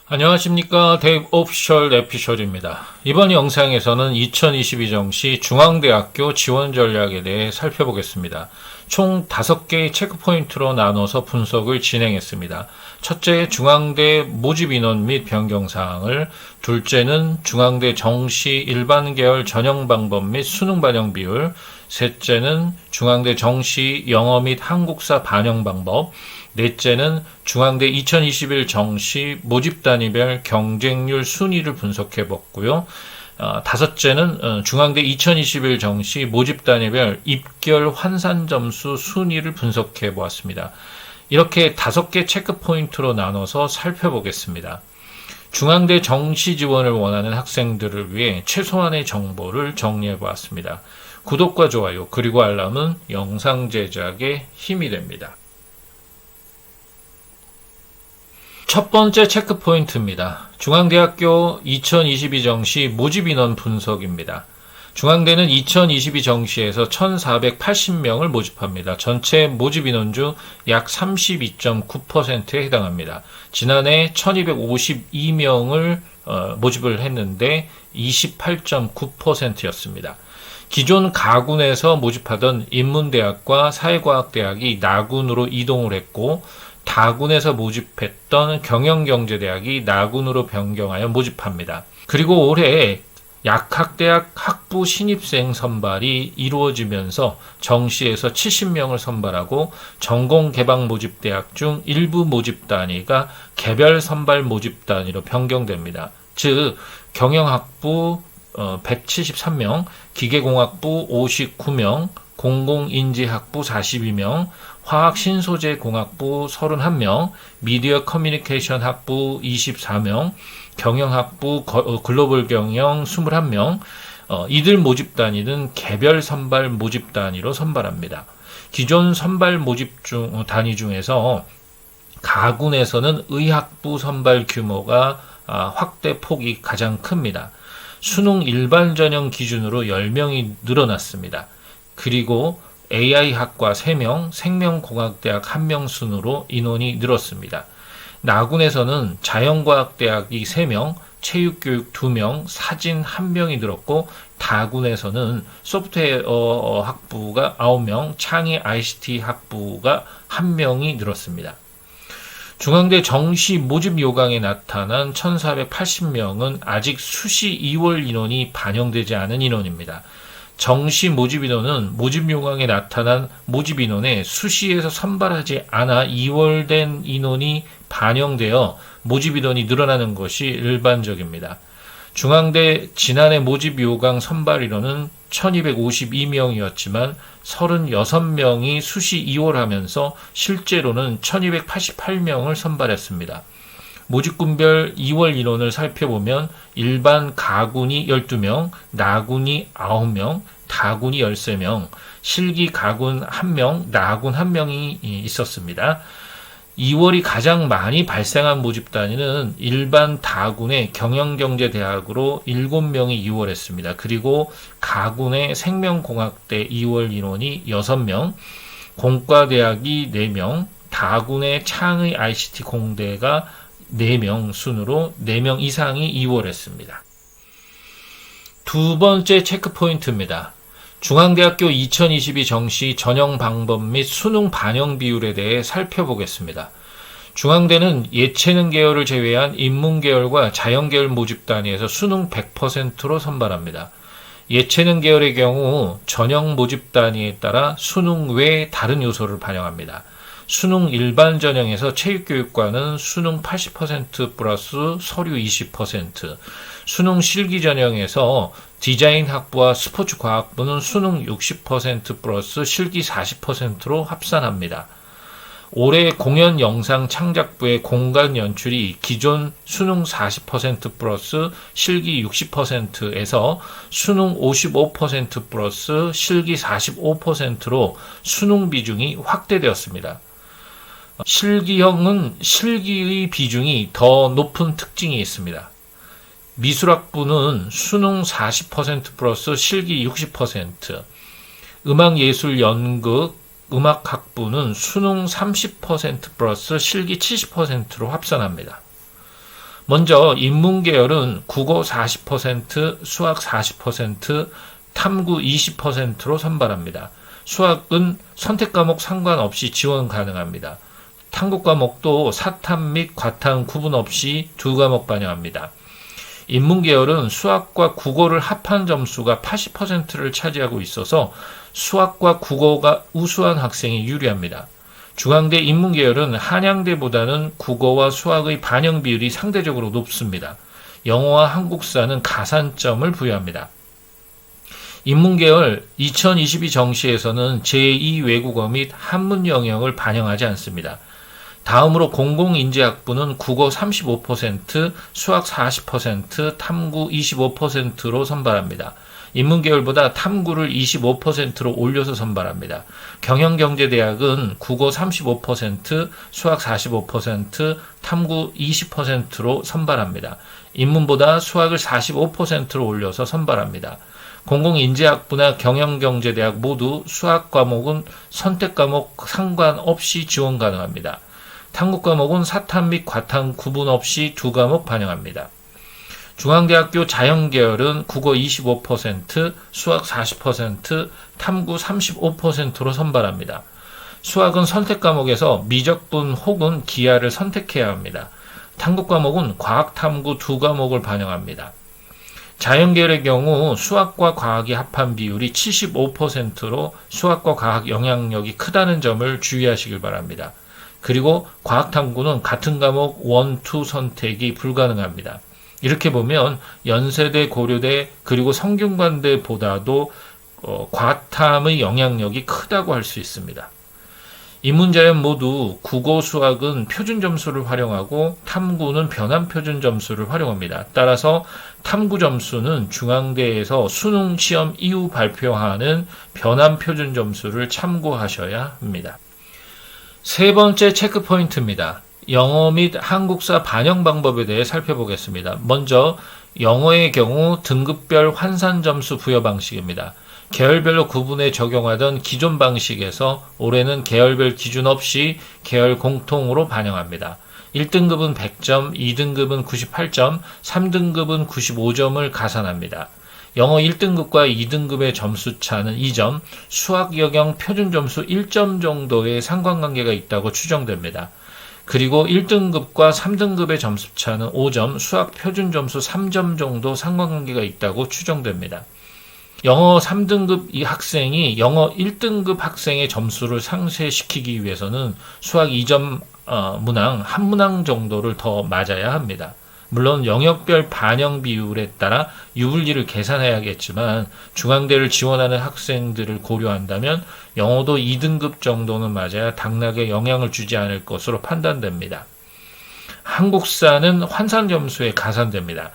안녕하십니까. 데이브 오피셜 에피셜입니다. 이번 영상에서는 2022정시 중앙대학교 지원 전략에 대해 살펴보겠습니다. 총 5개의 체크포인트로 나눠서 분석을 진행했습니다. 첫째, 중앙대 모집 인원 및 변경사항을, 둘째는 중앙대 정시 일반 계열 전형 방법 및 수능 반영 비율, 셋째는 중앙대 정시 영어 및 한국사 반영 방법, 넷째는 중앙대 2021 정시 모집 단위별 경쟁률 순위를 분석해 봤고요. 다섯째는 중앙대 2021 정시 모집 단위별 입결 환산 점수 순위를 분석해 보았습니다. 이렇게 5개 체크 포인트로 나눠서 살펴보겠습니다. 중앙대 정시 지원을 원하는 학생들을 위해 최소한의 정보를 정리해 보았습니다. 구독과 좋아요 그리고 알람은 영상 제작에 힘이 됩니다. 첫 번째 체크 포인트입니다. 중앙대학교 2022 정시 모집 인원 분석입니다. 중앙대는 2022 정시에서 1,480명을 모집합니다. 전체 모집 인원 중 약 32.9%에 해당합니다. 지난해 1,252명을 모집을 했는데 28.9%였습니다. 기존 가군에서 모집하던 인문대학과 사회과학대학이 나군으로 이동을 했고, 다군에서 모집했던 경영경제대학이 나군으로 변경하여 모집합니다. 그리고 올해 약학대학 학부 신입생 선발이 이루어지면서 정시에서 70명을 선발하고 전공 개방 모집대학 중 일부 모집 단위가 개별 선발 모집 단위로 변경됩니다. 즉 경영학부 173명, 기계공학부 59명, 공공인지학부 42명, 화학신소재공학부 31명, 미디어 커뮤니케이션 학부 24명, 경영학부 글로벌 경영 21명, 이들 모집 단위는 개별 선발 모집 단위로 선발합니다. 기존 선발 모집 단위 중에서 가군에서는 의학부 선발 규모가 확대 폭이 가장 큽니다. 수능 일반 전형 기준으로 10명이 늘어났습니다. 그리고 AI학과 3명, 생명공학대학 1명 순으로 인원이 늘었습니다. 나군에서는 자연과학대학이 3명, 체육교육 2명, 사진 1명이 늘었고, 다군에서는 소프트웨어 학부가 9명, 창의 ICT 학부가 1명이 늘었습니다. 중앙대 정시 모집 요강에 나타난 1,480명은 아직 수시 2월 인원이 반영되지 않은 인원입니다. 정시 모집 인원은 모집 요강에 나타난 모집 인원에 수시에서 선발하지 않아 2월된 인원이 반영되어 모집 인원이 늘어나는 것이 일반적입니다. 중앙대 지난해 모집 요강 선발 인원은 1,252명이었지만 36명이 수시 2월 하면서 실제로는 1,288명을 선발했습니다. 모집군별 2월 인원을 살펴보면 일반 가군이 12명, 나군이 9명, 다군이 13명, 실기 가군 1명, 나군 1명이 있었습니다. 2월이 가장 많이 발생한 모집 단위는 일반 다군의 경영경제대학으로 7명이 2월했습니다. 그리고 가군의 생명공학대 2월 인원이 6명, 공과대학이 4명, 다군의 창의 ICT 공대가 4명 순으로 4명 이상이 2월했습니다. 두 번째 체크 포인트입니다. 중앙대학교 2022 정시 전형 방법 및 수능 반영 비율에 대해 살펴보겠습니다. 중앙대는 예체능 계열을 제외한 인문 계열과 자연 계열 모집 단위에서 수능 100%로 선발합니다. 예체능 계열의 경우 전형 모집 단위에 따라 수능 외 다른 요소를 반영합니다. 수능 일반 전형에서 체육교육과는 수능 80% 플러스 서류 20%, 수능 실기 전형에서 디자인 학부와 스포츠 과학부는 수능 60% 플러스 실기 40%로 합산합니다. 올해 공연 영상 창작부의 공간 연출이 기존 수능 40% 플러스 실기 60%에서 수능 55% 플러스 실기 45%로 수능 비중이 확대되었습니다. 실기형은 실기의 비중이 더 높은 특징이 있습니다. 미술학부는 수능 40% 플러스 실기 60%, 음악예술연극, 음악학부는 수능 30% 플러스 실기 70%로 합산합니다. 먼저 인문계열은 국어 40%, 수학 40%, 탐구 20%로 선발합니다. 수학은 선택 과목 상관없이 지원 가능합니다. 탐구 과목도 사탐 및 과탐 구분 없이 두 과목 반영합니다. 인문계열은 수학과 국어를 합한 점수가 80%를 차지하고 있어서 수학과 국어가 우수한 학생이 유리합니다. 중앙대 인문계열은 한양대보다는 국어와 수학의 반영 비율이 상대적으로 높습니다. 영어와 한국사는 가산점을 부여합니다. 인문계열 2022 정시에서는 제2외국어 및 한문 영역을 반영하지 않습니다. 다음으로 공공인재학부는 국어 35%, 수학 40%, 탐구 25%로 선발합니다. 인문계열보다 탐구를 25%로 올려서 선발합니다. 경영경제대학은 국어 35%, 수학 45%, 탐구 20%로 선발합니다. 인문보다 수학을 45%로 올려서 선발합니다. 공공인재학부나 경영경제대학 모두 수학 과목은 선택 과목 상관없이 지원 가능합니다. 탐구 과목은 사탐 및 과탐 구분 없이 두 과목 반영합니다. 중앙대학교 자연계열은 국어 25%, 수학 40%, 탐구 35%로 선발합니다. 수학은 선택 과목에서 미적분 혹은 기하를 선택해야 합니다. 탐구 과목은 과학, 탐구 두 과목을 반영합니다. 자연계열의 경우 수학과 과학이 합한 비율이 75%로 수학과 과학 영향력이 크다는 점을 주의하시길 바랍니다. 그리고 과학탐구는 같은 과목 1, 2 선택이 불가능합니다. 이렇게 보면 연세대, 고려대, 그리고 성균관대보다도 과탐의 영향력이 크다고 할 수 있습니다. 인문자연 모두 국어, 수학은 표준 점수를 활용하고 탐구는 변환 표준 점수를 활용합니다. 따라서 탐구 점수는 중앙대에서 수능 시험 이후 발표하는 변환 표준 점수를 참고하셔야 합니다. 세 번째 체크 포인트입니다. 영어 및 한국사 반영 방법에 대해 살펴보겠습니다. 먼저 영어의 경우 등급별 환산 점수 부여 방식입니다. 계열별로 구분해 적용하던 기존 방식에서 올해는 계열별 기준 없이 계열 공통으로 반영합니다. 1등급은 100점, 2등급은 98점, 3등급은 95점을 가산합니다. 영어 1등급과 2등급의 점수 차는 2점, 수학 영역 표준 점수 1점 정도의 상관관계가 있다고 추정됩니다. 그리고 1등급과 3등급의 점수 차는 5점, 수학 표준 점수 3점 정도 상관관계가 있다고 추정됩니다. 영어 3등급 이 학생이 영어 1등급 학생의 점수를 상쇄시키기 위해서는 수학 2점 문항, 한 문항 정도를 더 맞아야 합니다. 물론 영역별 반영 비율에 따라 유불리를 계산해야겠지만 중앙대를 지원하는 학생들을 고려한다면 영어도 2등급 정도는 맞아야 당락에 영향을 주지 않을 것으로 판단됩니다. 한국사는 환산 점수에 가산됩니다.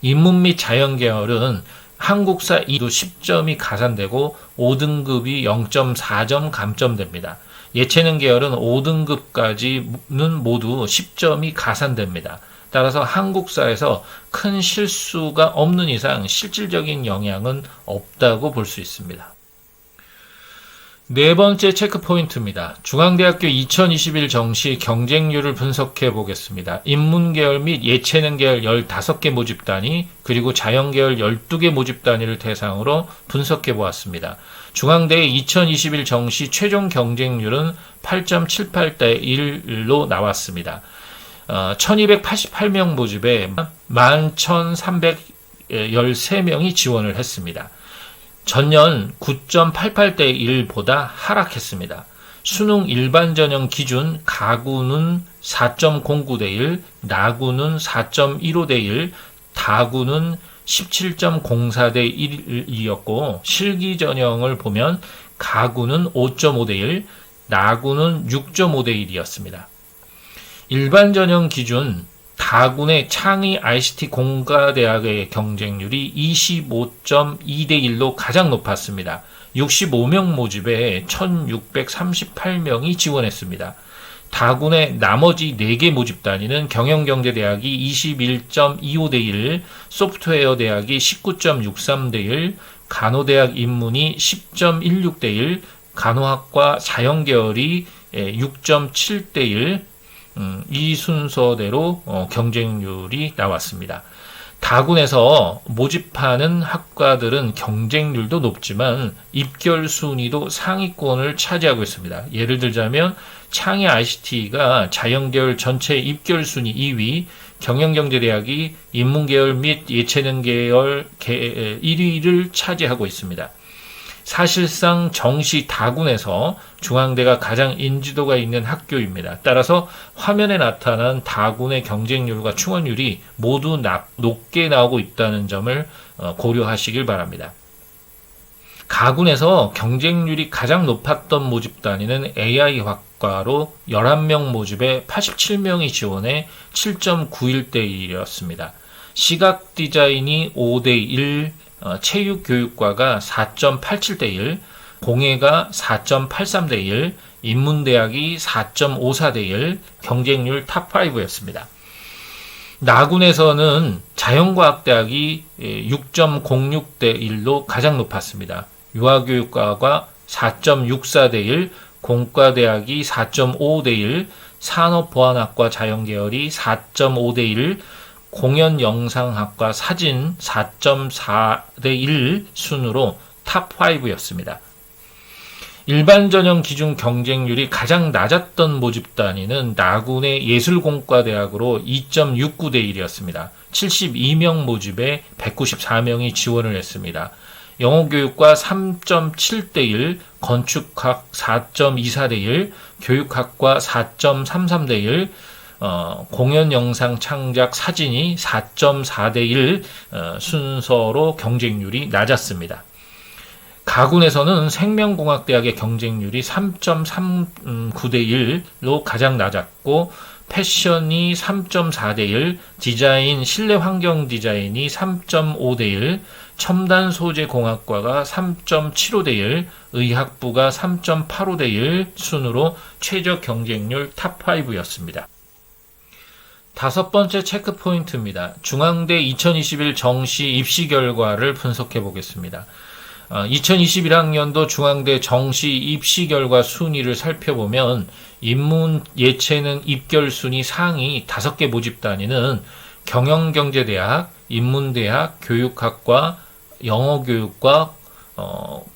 인문 및 자연계열은 한국사 2도 10점이 가산되고 5등급이 0.4점 감점됩니다. 예체능 계열은 5등급까지는 모두 10점이 가산됩니다. 따라서 한국사에서 큰 실수가 없는 이상 실질적인 영향은 없다고 볼 수 있습니다. 네 번째 체크 포인트입니다. 중앙대학교 2021 정시 경쟁률을 분석해 보겠습니다. 인문계열 및 예체능 계열 15개 모집 단위, 그리고 자연계열 12개 모집 단위를 대상으로 분석해 보았습니다. 중앙대 2021 정시 최종 경쟁률은 8.78대 1로 나왔습니다. 1288명 모집에 11,313명이 지원을 했습니다. 전년 9.88대 1보다 하락했습니다. 수능 일반 전형 기준 가구는 4.09대 1, 나구는 4.15대 1, 다구는 17.04대 1이었고 실기 전형을 보면 가구는 5.5대 1, 나구는 6.5대 1이었습니다. 일반 전형 기준 다군의 창의 ICT 공가대학의 경쟁률이 25.2대 1로 가장 높았습니다. 65명 모집에 1638명이 지원했습니다. 다군의 나머지 4개 모집 단위는 경영경제대학이 21.25대 1, 소프트웨어대학이 19.63대 1, 간호대학 인문이 10.16대 1, 간호학과 자연계열이 6.7대 1, 이 순서대로 경쟁률이 나왔습니다. 다군에서 모집하는 학과들은 경쟁률도 높지만 입결 순위도 상위권을 차지하고 있습니다. 예를 들자면 창의 ICT가 자연계열 전체 입결 순위 2위, 경영경제대학이 인문계열 및 예체능계열 1위를 차지하고 있습니다. 사실상 정시 다군에서 중앙대가 가장 인지도가 있는 학교입니다. 따라서 화면에 나타난 다군의 경쟁률과 충원율이 모두 높게 나오고 있다는 점을 고려하시길 바랍니다. 가군에서 경쟁률이 가장 높았던 모집 단위는 AI학과로 11명 모집에 87명이 지원해 7.91대 1이었습니다. 시각디자인이 5대 1, 체육교육과가 4.87대 1, 공예가 4.83대 1, 인문대학이 4.54대 1, 경쟁률 탑5였습니다. 나군에서는 자연과학대학이 6.06대 1로 가장 높았습니다. 유아교육과가 4.64대 1, 공과대학이 4.55대 1, 산업보안학과 자연계열이 4.5대 1, 공연영상학과 사진 4.4대 1 순으로 탑5였습니다. 일반 전형 기준 경쟁률이 가장 낮았던 모집 단위는 나군의 예술공과대학으로 2.69대 1이었습니다. 72명 모집에 194명이 지원을 했습니다. 영어교육과 3.7대 1, 건축학 4.24대 1, 교육학과 4.33대 1, 공연영상 창작 사진이 4.4대 1 순서로 경쟁률이 낮았습니다. 가군에서는 생명공학대학의 경쟁률이 3.39대 1로 가장 낮았고 패션이 3.4대 1, 디자인, 실내환경 디자인이 3.5대 1, 첨단 소재 공학과가 3.75대 1, 의학부가 3.85대 1 순으로 최저 경쟁률 탑5였습니다. 다섯 번째 체크 포인트입니다. 중앙대 2021 정시 입시 결과를 분석해 보겠습니다. 2021학년도 중앙대 정시 입시 결과 순위를 살펴보면 인문 예체능 입결 순위 상위 5개 모집 단위는 경영경제대학, 인문대학, 교육학과, 영어교육과,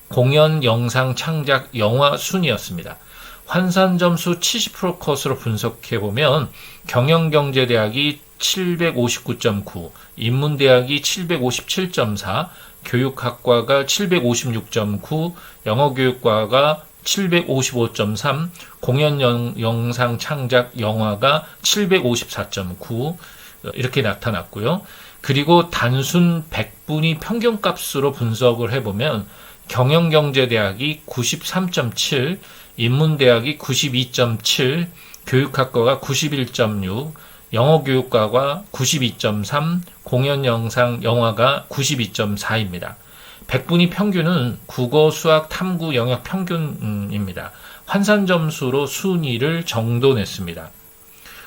공연, 영상, 창작, 영화 순이었습니다. 환산 점수 70% 컷으로 분석해보면 경영경제대학이 759.9, 인문대학이 757.4, 교육학과가 756.9, 영어교육과가 755.3, 공연영상 창작 영화가 754.9 이렇게 나타났고요. 그리고 단순 100분위 평균값으로 분석을 해보면 경영경제대학이 93.7, 인문대학이 92.7, 교육학과가 91.6, 영어교육과가 92.3, 공연영상 영화가 92.4입니다. 100분위 평균은 국어, 수학, 탐구 영역 평균입니다. 환산 점수로 순위를 정돈했습니다.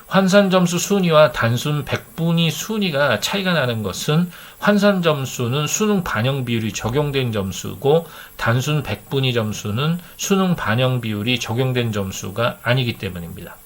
환산 점수 순위와 단순 100분위 순위가 차이가 나는 것은 환산 점수는 수능 반영 비율이 적용된 점수고 단순 100분위 점수는 수능 반영 비율이 적용된 점수가 아니기 때문입니다.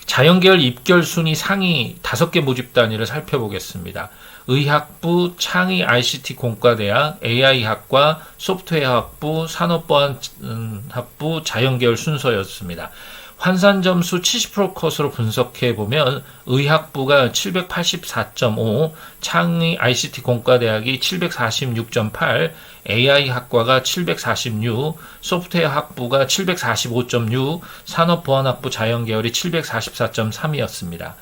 자연계열 입결 순위 상위 5개 모집 단위를 살펴보겠습니다. 의학부, 창의 ICT 공과대학, AI학과, 소프트웨어학부, 산업보안학부, 자연계열 순서였습니다. 환산 점수 70% 컷으로 분석해보면 의학부가 784.5, 창의 ICT 공과대학이 746.8, AI학과가 746, 소프트웨어학부가 745.6, 산업보안학부 자연계열이 744.3이었습니다.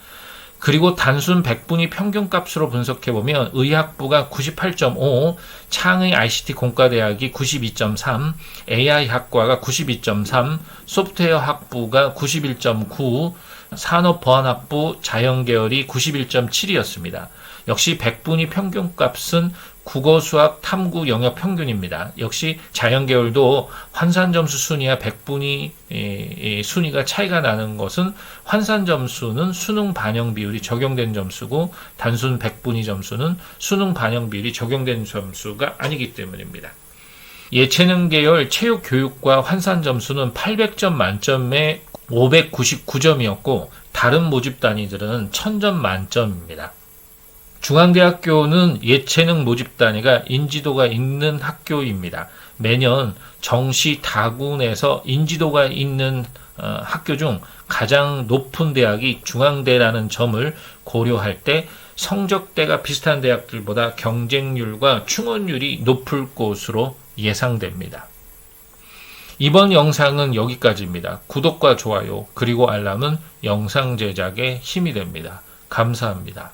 그리고 단순 100분위 평균값으로 분석해보면 의학부가 98.5, 창의 ICT 공과대학이 92.3, AI학과가 92.3, 소프트웨어학부가 91.9, 산업보안학부 자연계열이 91.7이었습니다. 역시 100분위 평균값은 국어, 수학, 탐구 영역 평균입니다. 역시 자연계열도 환산점수 순위와 100분위 순위가 차이가 나는 것은 환산점수는 수능 반영 비율이 적용된 점수고 단순 100분위 점수는 수능 반영 비율이 적용된 점수가 아니기 때문입니다. 예체능 계열 체육교육과 환산점수는 800점 만점에 599점이었고 다른 모집 단위들은 천점 만점입니다. 중앙대학교는 예체능 모집 단위가 인지도가 있는 학교입니다. 매년 정시 다군에서 인지도가 있는 학교 중 가장 높은 대학이 중앙대라는 점을 고려할 때 성적대가 비슷한 대학들보다 경쟁률과 충원율이 높을 것으로 예상됩니다. 이번 영상은 여기까지입니다. 구독과 좋아요 그리고 알람은 영상 제작에 힘이 됩니다. 감사합니다.